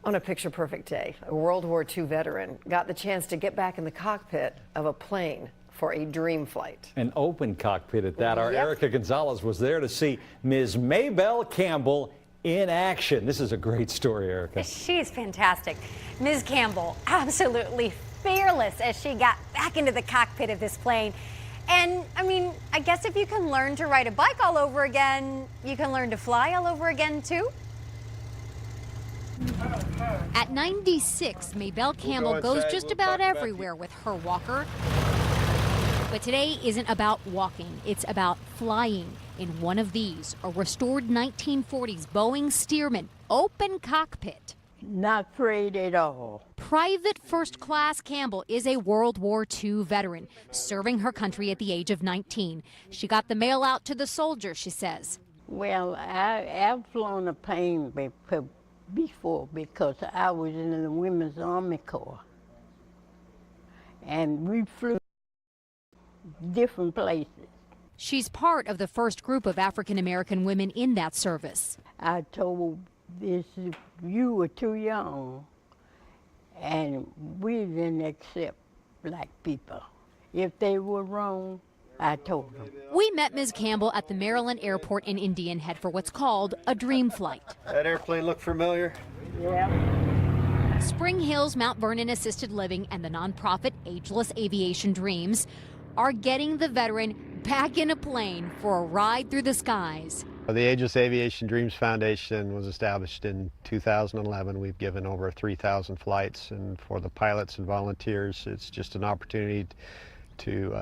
On a picture-perfect day, a World War II veteran got the chance to get back in the cockpit of a plane for a dream flight. An open cockpit at that. Our Yep. Erica Gonzalez was there to see Ms. Maybelle Campbell in action. This is a great story, Erica. She's fantastic. Ms. Campbell, absolutely fearless as she got back into the cockpit of this plane. And I mean, I guess if you can learn to ride a bike all over again, you can learn to fly all over again too. At 96, Maybelle Campbell goes just about everywhere with her walker. But today isn't about walking, it's about flying in one of these, a restored 1940s Boeing Stearman open cockpit. Not afraid at all. Private First Class Campbell is a World War II veteran, serving her country at the age of 19. She got the mail out to the soldiers, she says. Well, I've flown a plane before because I was in the Women's Army Corps. And we flew different places. She's part of the first group of African American women in that service. I told this, you were too young, and we didn't accept black people. If they were wrong, I told them. We met Ms. Campbell at the Maryland airport in Indian Head for what's called a dream flight. That airplane look familiar? Yeah. Spring Hill's Mount Vernon Assisted Living and the nonprofit Ageless Aviation Dreams are getting the veteran back in a plane for a ride through the skies. The Ageless Aviation Dreams Foundation was established in 2011. We've given over 3,000 flights, and for the pilots and volunteers, it's just an opportunity to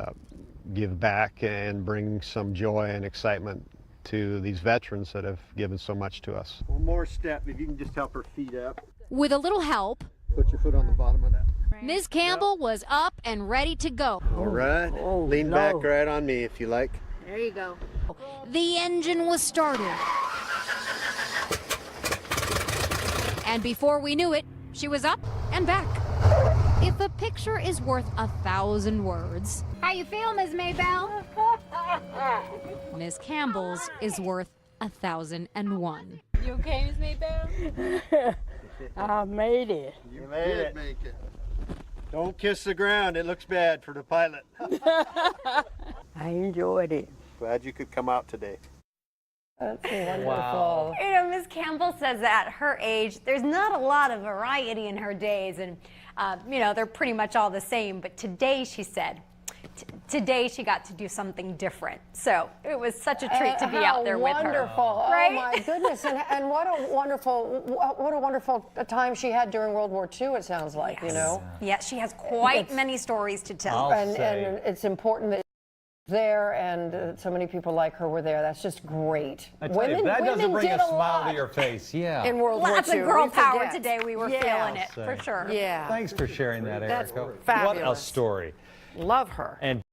give back and bring some joy and excitement to these veterans that have given so much to us. One more step, if you can just help her feet up. With a little help, Put your foot on the bottom of that. Ms. Campbell was up and ready to go. All right, lean back right on me if you like. There you go. The engine was started. And before we knew it, she was up and back. If a picture is worth 1,000 words, how you feel, Ms. Maybelle? Ms. Campbell's is worth 1,001. You okay, Ms. Maybelle? I made it. You made it. Make it. Don't kiss the ground, it looks bad for the pilot. I enjoyed it. Glad you could come out today. That's wonderful. Wow. You know, Ms. Campbell says that at her age, there's not a lot of variety in her days, and you know, they're pretty much all the same. But today, she said, today she got to do something different. So it was such a treat to be out there with her. Wonderful! Right? Oh my goodness! And what a wonderful time she had during World War II. It sounds like, you know. Yes, she has quite many stories to tell. I'll And say. it's important that there and so many people like her were there. That's just great. I tell you, that doesn't bring did a smile lot to your face. Yeah. in World War II. Lots of girl We power forget. today. We were Yeah. feeling it I'll for say. sure. Yeah. Thanks for sharing that, That's Erica. What a fabulous. story. Love her. And